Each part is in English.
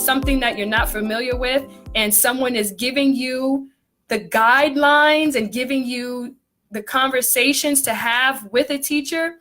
something that you're not familiar with and someone is giving you the guidelines and giving you the conversations to have with a teacher,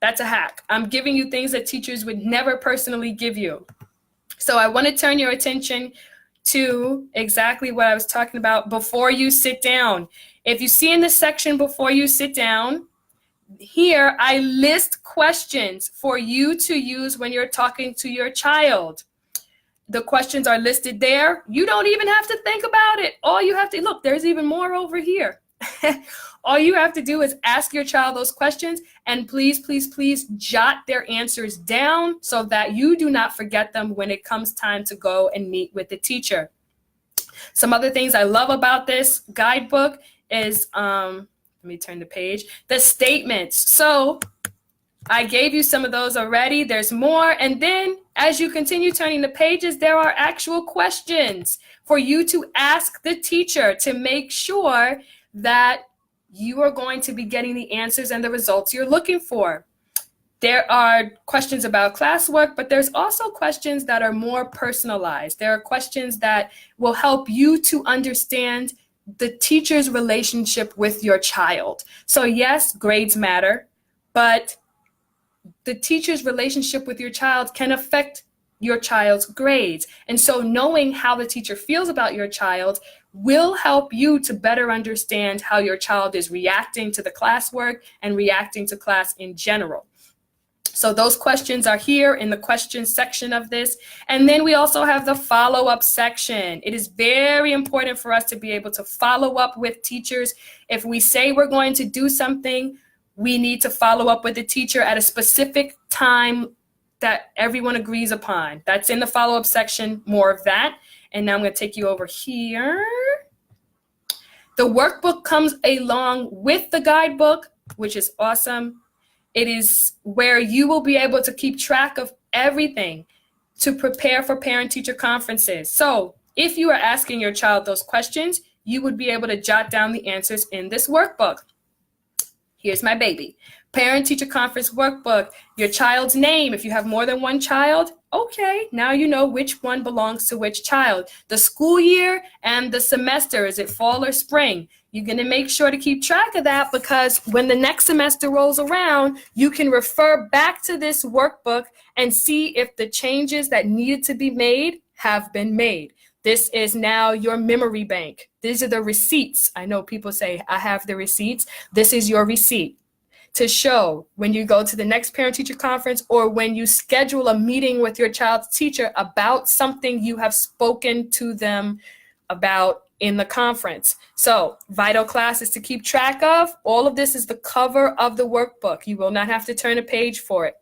that's a hack. I'm giving you things that teachers would never personally give you. So I want to turn your attention to exactly what I was talking about before you sit down. If you see in the section before you sit down, here I list questions for you to use when you're talking to your child. The questions are listed there. You don't even have to think about it. All you have to, look, there's even more over here. All you have to do is ask your child those questions, and please, please, please jot their answers down so that you do not forget them when it comes time to go and meet with the teacher. Some other things I love about this guidebook is, let me turn the page, the statements. So I gave you some of those already. There's more. And then as you continue turning the pages, there are actual questions for you to ask the teacher to make sure that you are going to be getting the answers and the results you're looking for. There are questions about classwork, but there's also questions that are more personalized. There are questions that will help you to understand the teacher's relationship with your child. So yes, grades matter, but the teacher's relationship with your child can affect your child's grades. And so knowing how the teacher feels about your child will help you to better understand how your child is reacting to the classwork and reacting to class in general. So those questions are here in the questions section of this. And then we also have the follow-up section. It is very important for us to be able to follow up with teachers. If we say we're going to do something, we need to follow up with the teacher at a specific time that everyone agrees upon. That's in the follow-up section, more of that. And now I'm going to take you over here. The workbook comes along with the guidebook, which is awesome. It is where you will be able to keep track of everything to prepare for parent-teacher conferences. So if you are asking your child those questions, you would be able to jot down the answers in this workbook. Here's my baby. Parent-teacher conference workbook, your child's name. If you have more than one child, okay, now you know which one belongs to which child. The school year and the semester, is it fall or spring? You're going to make sure to keep track of that, because when the next semester rolls around, you can refer back to this workbook and see if the changes that needed to be made have been made. This is now your memory bank. These are the receipts. I know people say, I have the receipts. This is your receipt to show when you go to the next parent-teacher conference or when you schedule a meeting with your child's teacher about something you have spoken to them about in the conference. So vital classes to keep track of. All of this is the cover of the workbook. You will not have to turn a page for it.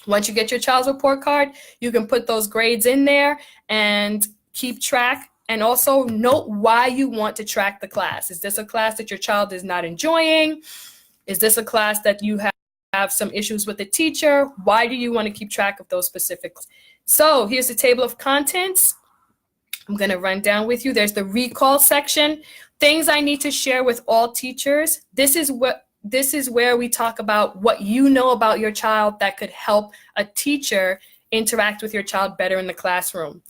Once you get your child's report card, you can put those grades in there and keep track, and also note why you want to track the class. Is this a class that your child is not enjoying? Is this a class that you have some issues with the teacher? Why do you want to keep track of those specifics? So here's the table of contents. I'm going to run down with you. There's the recall section. Things I need to share with all teachers. This is where we talk about what you know about your child that could help a teacher interact with your child better in the classroom.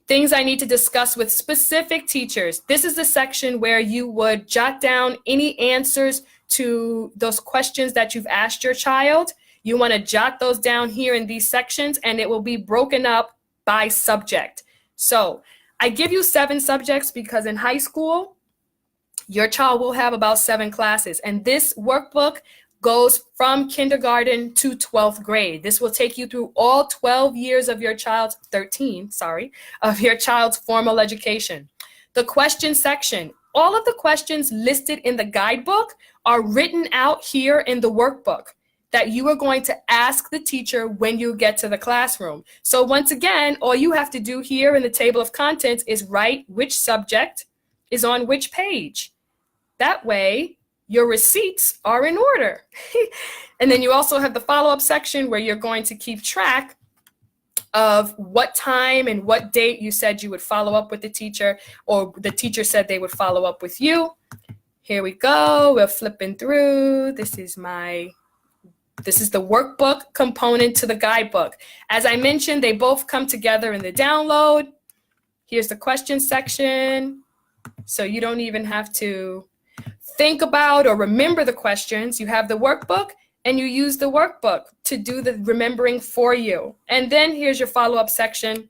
Things I need to discuss with specific teachers. This is the section where you would jot down any answers to those questions that you've asked your child. You want to jot those down here in these sections, and it will be broken up by subject. So I give you 7 subjects because in high school, your child will have about 7 classes. And this workbook goes from kindergarten to 12th grade. This will take you through all 12 years of your child's, 13, sorry, of your child's formal education. The question section, all of the questions listed in the guidebook are written out here in the workbook that you are going to ask the teacher when you get to the classroom. So once again, all you have to do here in the table of contents is write which subject is on which page. That way, your receipts are in order. And then you also have the follow-up section where you're going to keep track of what time and what date you said you would follow up with the teacher, or the teacher said they would follow up with you. Here we go. We're flipping through. This is the workbook component to the guidebook. As I mentioned, they both come together in the download. Here's the question section. So you don't even have to think about or remember the questions. You have the workbook and you use the workbook to do the remembering for you. And then here's your follow-up section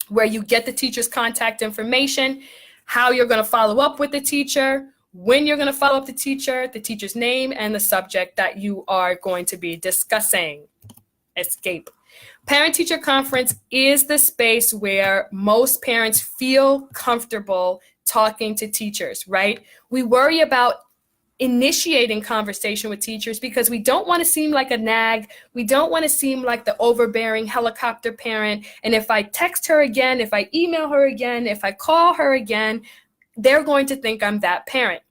where you get the teacher's contact information, how you're going to follow up with the teacher, when you're going to follow up the teacher's name, and the subject that you are going to be discussing. Escape. Parent-teacher conference is the space where most parents feel comfortable talking to teachers, right? We worry about initiating conversation with teachers because we don't want to seem like a nag. We don't want to seem like the overbearing helicopter parent. And if I text her again, if I email her again, if I call her again, they're going to think I'm that parent.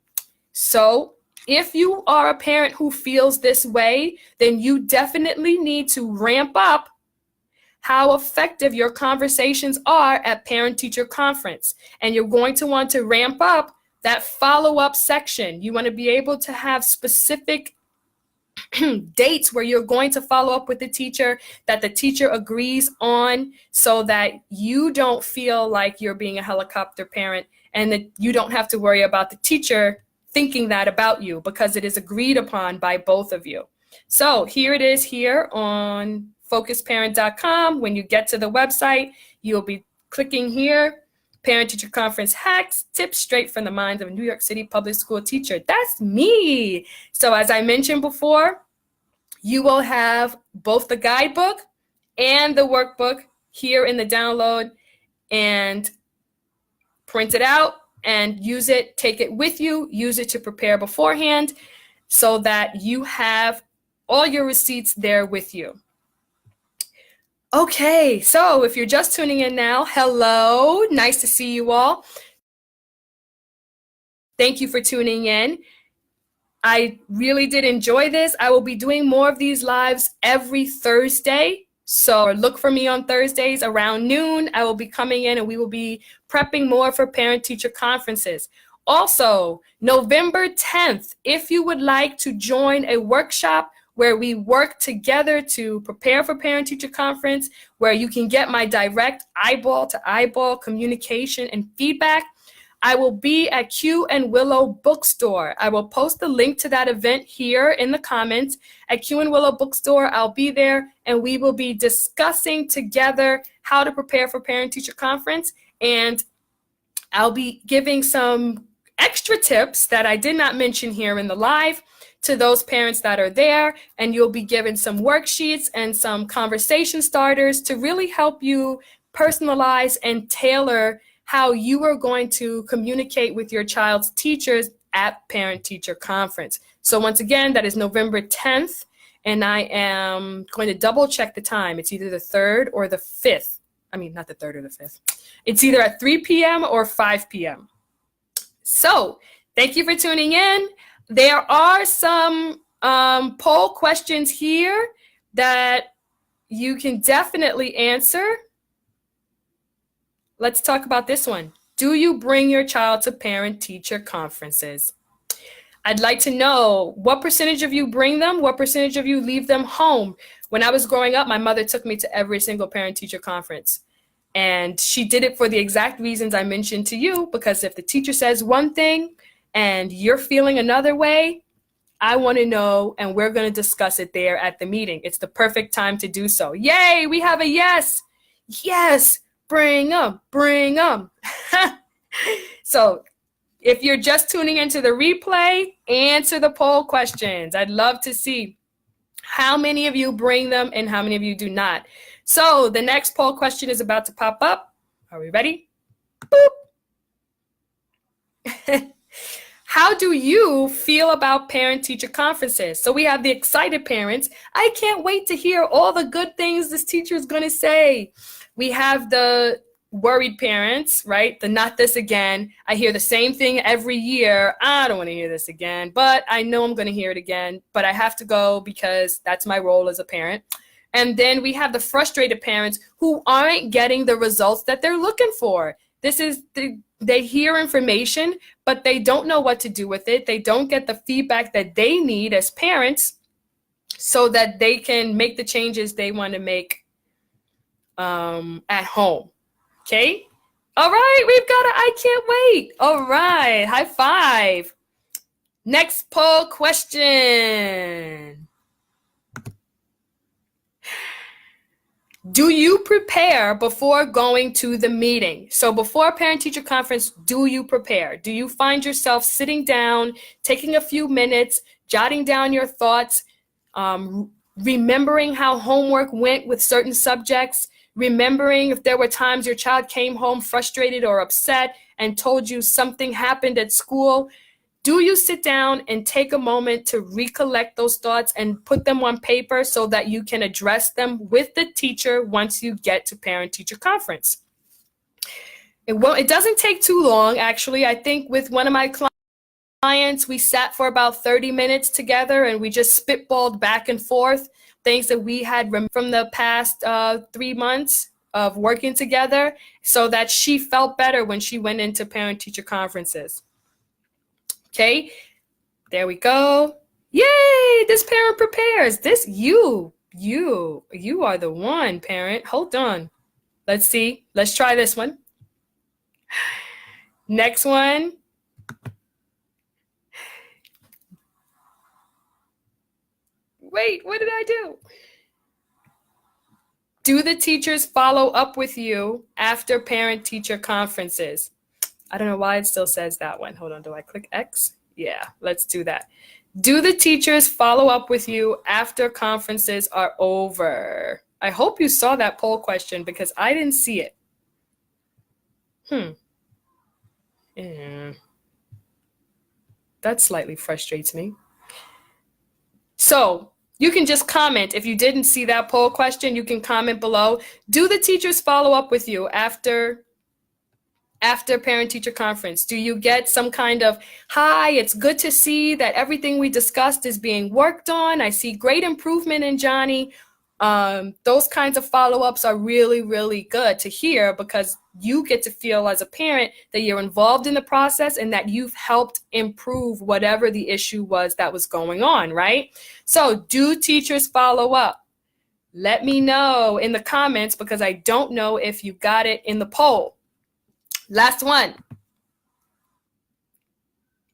So if you are a parent who feels this way, then you definitely need to ramp up how effective your conversations are at parent-teacher conference. And you're going to want to ramp up that follow-up section. You want to be able to have specific dates where you're going to follow up with the teacher that the teacher agrees on, so that you don't feel like you're being a helicopter parent and that you don't have to worry about the teacher thinking that about you, because it is agreed upon by both of you. So here it is here on focusparent.com. When you get to the website, you'll be clicking here, Parent-Teacher Conference Hacks, Tips Straight from the Mind of a New York City Public School Teacher. That's me. So as I mentioned before, you will have both the guidebook and the workbook here in the download, and print it out and use it, take it with you, use it to prepare beforehand so that you have all your receipts there with you. Okay, so if you're just tuning in now, hello, nice to see you all. Thank you for tuning in. I really did enjoy this. I will be doing more of these lives every Thursday. So look for me on Thursdays around noon. I will be coming in and we will be prepping more for parent-teacher conferences. Also, November 10th, if you would like to join a workshop where we work together to prepare for parent-teacher conference, where you can get my direct eyeball-to-eyeball communication and feedback, I will be at Q and Willow Bookstore. I will post the link to that event here in the comments. At Q and Willow Bookstore, I'll be there, and we will be discussing together how to prepare for parent-teacher conference, and I'll be giving some extra tips that I did not mention here in the live to those parents that are there, and you'll be given some worksheets and some conversation starters to really help you personalize and tailor how you are going to communicate with your child's teachers at parent-teacher conference. So once again, that is November 10th, and I am going to double check the time. It's either the 3rd or the 5th. I mean, not the 3rd or the 5th. It's either at 3 p.m. or 5 p.m. So thank you for tuning in. There are some poll questions here that you can definitely answer. Let's talk about this one. Do you bring your child to parent-teacher conferences? I'd like to know what percentage of you bring them, what percentage of you leave them home. When I was growing up, my mother took me to every single parent-teacher conference. And she did it for the exact reasons I mentioned to you, because if the teacher says one thing and you're feeling another way, I want to know, and we're going to discuss it there at the meeting. It's the perfect time to do so. Yay, we have a yes. Yes, bring them, bring them. So if you're just tuning into the replay, answer the poll questions. I'd love to see how many of you bring them and how many of you do not. So the next poll question is about to pop up. Are we ready? Boop. How do you feel about parent-teacher conferences? So we have the excited parents. I can't wait to hear all the good things this teacher is going to say. We have the worried parents, right? The not this again. I hear the same thing every year. I don't want to hear this again, but I know I'm going to hear it again, but I have to go because that's my role as a parent. And then we have the frustrated parents who aren't getting the results that they're looking for. This is they hear information, but they don't know what to do with it. They don't get the feedback that they need as parents so that they can make the changes they want to make at home. Okay? All right, we've got I can't wait. All right, high five. Next poll question. Do you prepare before going to the meeting? So before parent-teacher conference, do you prepare? Do you find yourself sitting down, taking a few minutes, jotting down your thoughts, remembering how homework went with certain subjects, remembering if there were times your child came home frustrated or upset and told you something happened at school? Do you sit down and take a moment to recollect those thoughts and put them on paper so that you can address them with the teacher once you get to parent-teacher conference? It doesn't take too long, actually. I think with one of my clients, we sat for about 30 minutes together and we just spitballed back and forth things that we had from the past 3 months of working together so that she felt better when she went into parent-teacher conferences. Okay, there we go. Yay, this parent prepares. You are the one, parent. Hold on. Let's see. Let's try this one. Next one. Wait, what did I do? Do the teachers follow up with you after parent-teacher conferences? I don't know why it still says that one. Hold on, do I click X? Yeah, let's do that. Do the teachers follow up with you after conferences are over? I hope you saw that poll question because I didn't see it. Yeah. That slightly frustrates me. So you can just comment. If you didn't see that poll question, you can comment below. Do the teachers follow up with you after parent-teacher conference? Do you get some kind of, hi, it's good to see that everything we discussed is being worked on. I see great improvement in Johnny. Those kinds of follow-ups are really, really good to hear because you get to feel as a parent that you're involved in the process and that you've helped improve whatever the issue was that was going on, right? So do teachers follow up? Let me know in the comments because I don't know if you got it in the poll. Last one.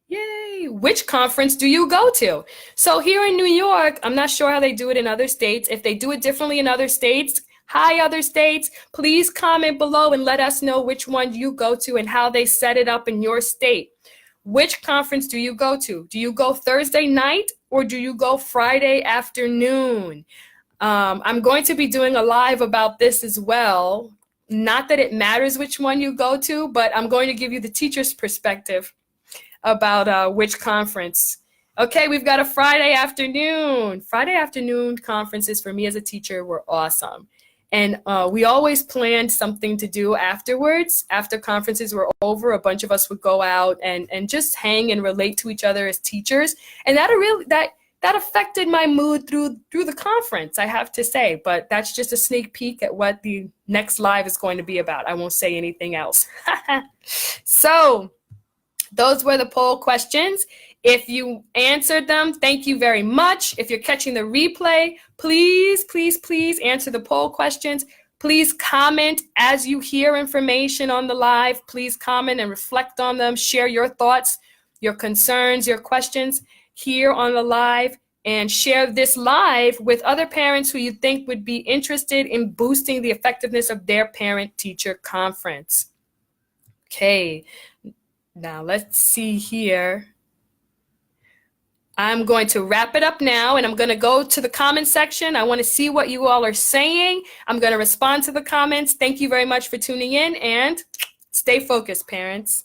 Yay. Which conference do you go to? So here in New York, I'm not sure how they do it in other states. If they do it differently in other states, hi, other states, please comment below and let us know which one you go to and how they set it up in your state. Which conference do you go to? Do you go Thursday night or do you go Friday afternoon? I'm going to be doing a live about this as well. Not that it matters which one you go to, but I'm going to give you the teacher's perspective about which conference. Okay, we've got a Friday afternoon. Friday afternoon conferences for me as a teacher were awesome. And we always planned something to do afterwards. After conferences were over, a bunch of us would go out and just hang and relate to each other as teachers. And that affected my mood through the conference, I have to say. But that's just a sneak peek at what the next live is going to be about. I won't say anything else. So those were the poll questions. If you answered them, thank you very much. If you're catching the replay, please, please, please answer the poll questions. Please comment as you hear information on the live. Please comment and reflect on them. Share your thoughts, your concerns, your questions here on the live, and share this live with other parents who you think would be interested in boosting the effectiveness of their parent-teacher conference. Okay, now let's see here. I'm going to wrap it up now, and I'm going to go to the comment section. I want to see what you all are saying. I'm going to respond to the comments. Thank you very much for tuning in, and stay focused, parents.